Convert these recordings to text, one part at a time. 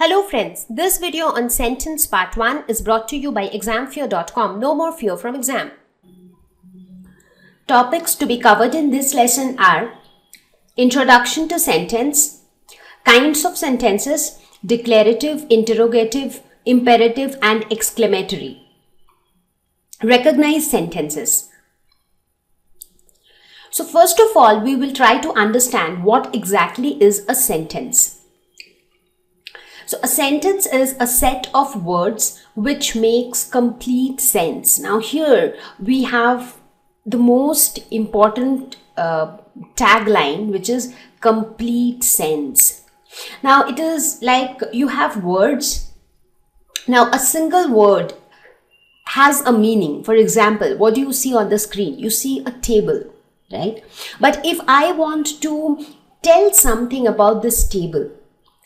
Hello friends, this video on sentence part 1 is brought to you by examfear.com. No more fear from exam. Topics to be covered in this lesson are introduction to sentence, kinds of sentences, declarative, interrogative, imperative and exclamatory. Recognize sentences. So first of all, we will try to understand what exactly is a sentence. So a sentence is a set of words which makes complete sense. Now here we have the most important tagline, which is complete sense. Now it is like you have words. Now a single word has a meaning. For example, what do you see on the screen? You see a table, right? But if I want to tell something about this table,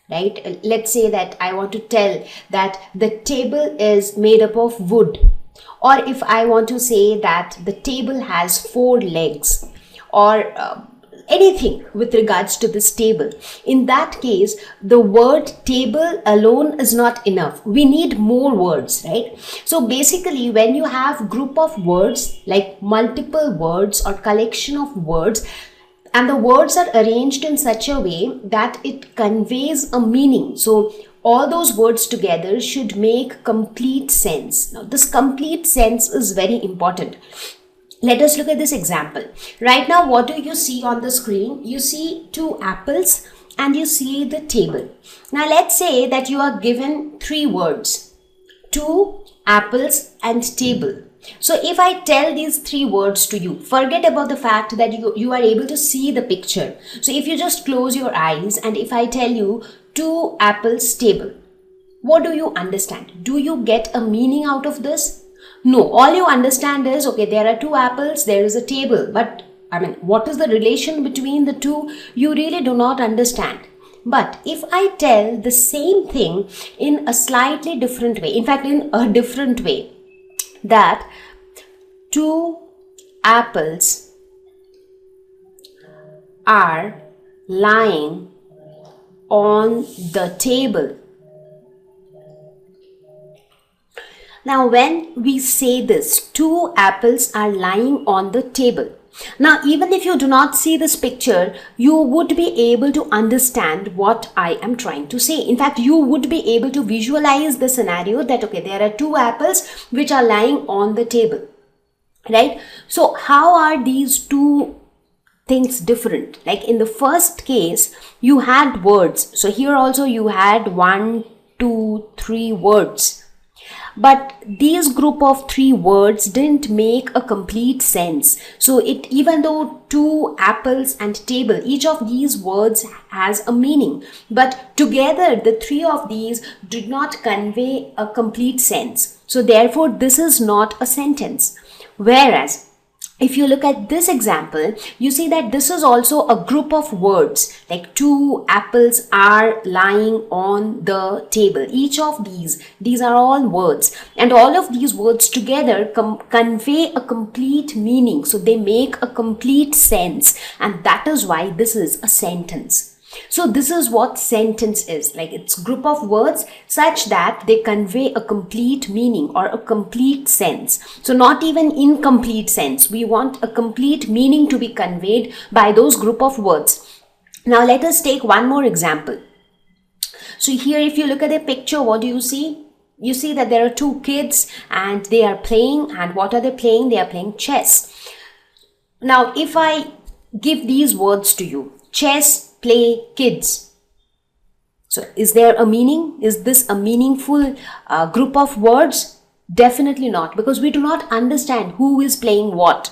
right? Let's say that I want to tell that the table is made up of wood, or if I want to say that the table has 4 legs, or anything with regards to this table. In that case, the word table alone is not enough. We need more words, right? So basically, when you have group of words, like multiple words or collection of words, and the words are arranged in such a way that it conveys a meaning. So all those words together should make complete sense. Now this complete sense is very important. Let us look at this example. Right now, what do you see on the screen? You see 2 apples and you see the table. Now let's say that you are given 3 words: 2 apples and table. So if I tell these 3 words to you, forget about the fact that you are able to see the picture. So if you just close your eyes and if I tell you 2 apples table, what do you understand? Do you get a meaning out of this? No, all you understand is, okay, there are 2 apples, there is a table. But I mean, what is the relation between the two? You really do not understand. But if I tell the same thing in a slightly different way, in fact, in a different way, that 2 apples are lying on the table. Now when we say this, 2 apples are lying on the table. Now even if you do not see this picture, you would be able to understand what I am trying to say. In fact, you would be able to visualize the scenario that, okay, there are 2 apples which are lying on the table, right? So how are these 2 things different? Like in the first case, you had words. So here also you had 1, 2, 3 words. But these group of 3 words didn't make a complete sense. So even though 2 apples and table, each of these words has a meaning, but together the 3 of these did not convey a complete sense. So therefore this is not a sentence. Whereas if you look at this example, you see that this is also a group of words, like 2 apples are lying on the table. Each of these are all words, and all of these words together convey a complete meaning. So they make a complete sense, and that is why this is a sentence. So this is what sentence is. Like, it's group of words such that they convey a complete meaning or a complete sense. So not even incomplete sense. We want a complete meaning to be conveyed by those group of words. Now let us take one more example. So here, if you look at the picture, what do you see? You see that there are 2 kids and they are playing. And what are they playing? They are playing chess. Now if I give these words to you: chess, play, kids. So is there a meaning? Is this a meaningful group of words? Definitely not, because we do not understand who is playing what,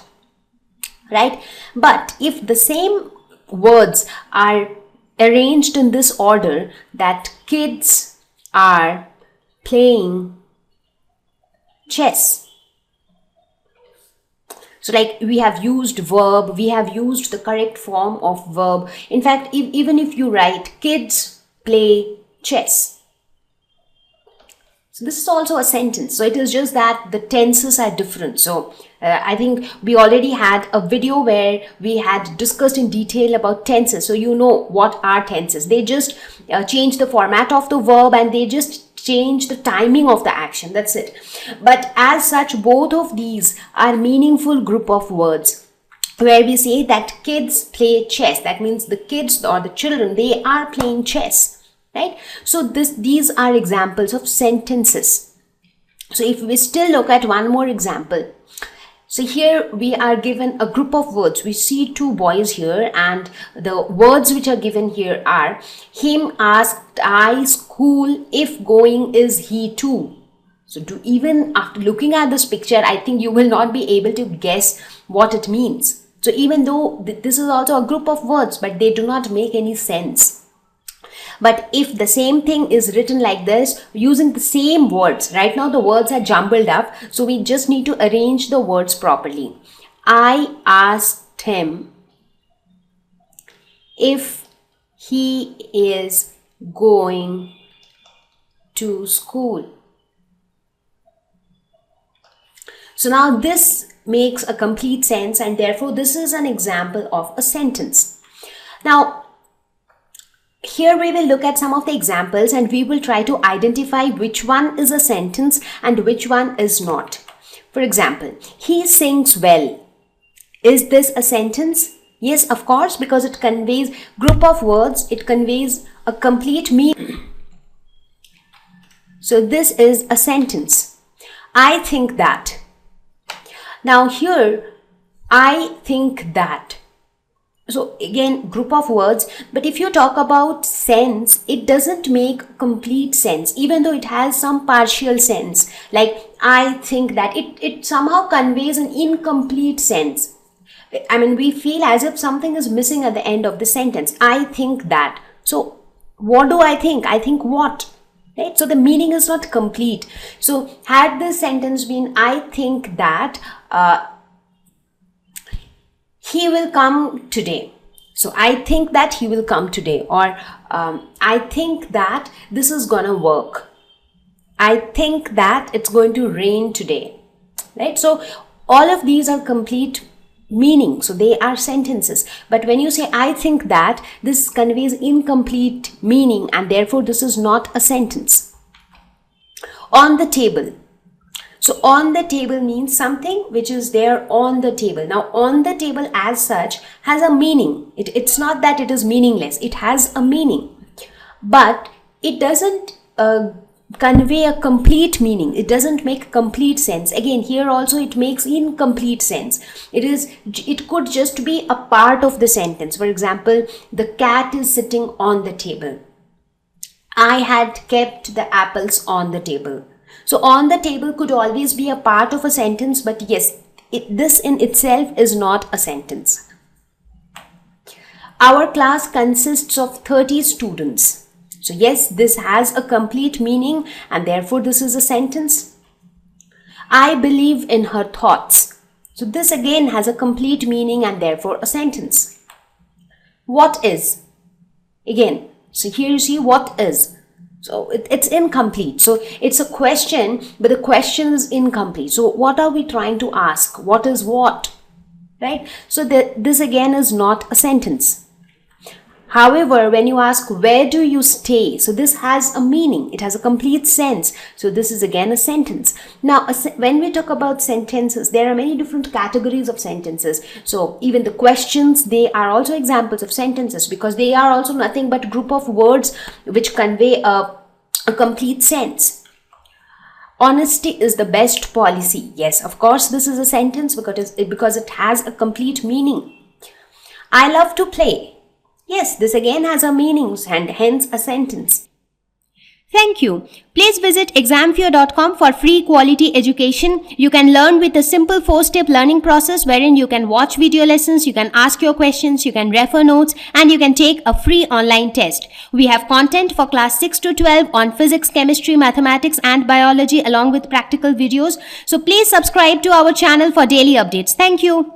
right? But if the same words are arranged in this order, that kids are playing chess. So like, we have used verb, we have used the correct form of verb. In fact, even if you write kids play chess, So this is also a sentence. So it is just that the tenses are different. So I think we already had a video where we had discussed in detail about tenses. So you know what are tenses. They just change the format of the verb and they just change the timing of the action. That's it. But as such, both of these are meaningful group of words where we say that kids play chess. That means the kids or the children, they are playing chess. Right? So these are examples of sentences. So if we still look at one more example. So here we are given a group of words. We see two boys here and the words which are given here are: him asked I school, if going is he too. So even after looking at this picture, I think you will not be able to guess what it means. So even though this is also a group of words, but they do not make any sense. But if the same thing is written like this, using the same words, right now the words are jumbled up, so we just need to arrange the words properly. I asked him if he is going to school. So now this makes a complete sense and therefore this is an example of a sentence. Now, here we will look at some of the examples and we will try to identify which one is a sentence and which one is not. For example, he sings well. Is this a sentence? Yes, of course, because it conveys group of words. It conveys a complete meaning. So this is a sentence. I think that. Now here, I think that. So again, group of words, but if you talk about sense, it doesn't make complete sense, even though it has some partial sense. Like, I think that it somehow conveys an incomplete sense. I mean, we feel as if something is missing at the end of the sentence. I think that. So what do I think? I think what? Right? So the meaning is not complete. So had this sentence been, I think that, he will come today. So I think that he will come today, or I think that this is gonna work. I think that it's going to rain today. Right? So all of these are complete meaning. So they are sentences. But when you say I think that, this conveys incomplete meaning and therefore this is not a sentence. On the table. So on the table means something which is there on the table. Now on the table as such has a meaning. It's not that it is meaningless. It has a meaning. But it doesn't convey a complete meaning. It doesn't make complete sense. Again, here also it makes incomplete sense. It could just be a part of the sentence. For example, the cat is sitting on the table. I had kept the apples on the table. So on the table could always be a part of a sentence, but yes, this in itself is not a sentence. Our class consists of 30 students. So yes, this has a complete meaning and therefore this is a sentence. I believe in her thoughts. So this again has a complete meaning and therefore a sentence. What is? Again, so here you see what is. So it's incomplete. So it's a question, but the question is incomplete. So what are we trying to ask? What is what? Right? So this again is not a sentence. However, when you ask, where do you stay? So this has a meaning. It has a complete sense. So this is again a sentence. Now, when we talk about sentences, there are many different categories of sentences. So even the questions, they are also examples of sentences because they are also nothing but group of words which convey a complete sense. Honesty is the best policy. Yes, of course, this is a sentence because it has a complete meaning. I love to play. Yes, this again has a meaning and hence a sentence. Thank you. Please visit examfear.com for free quality education. You can learn with a simple 4-step learning process wherein you can watch video lessons, you can ask your questions, you can refer notes, and you can take a free online test. We have content for class 6 to 12 on physics, chemistry, mathematics, and biology along with practical videos. So please subscribe to our channel for daily updates. Thank you.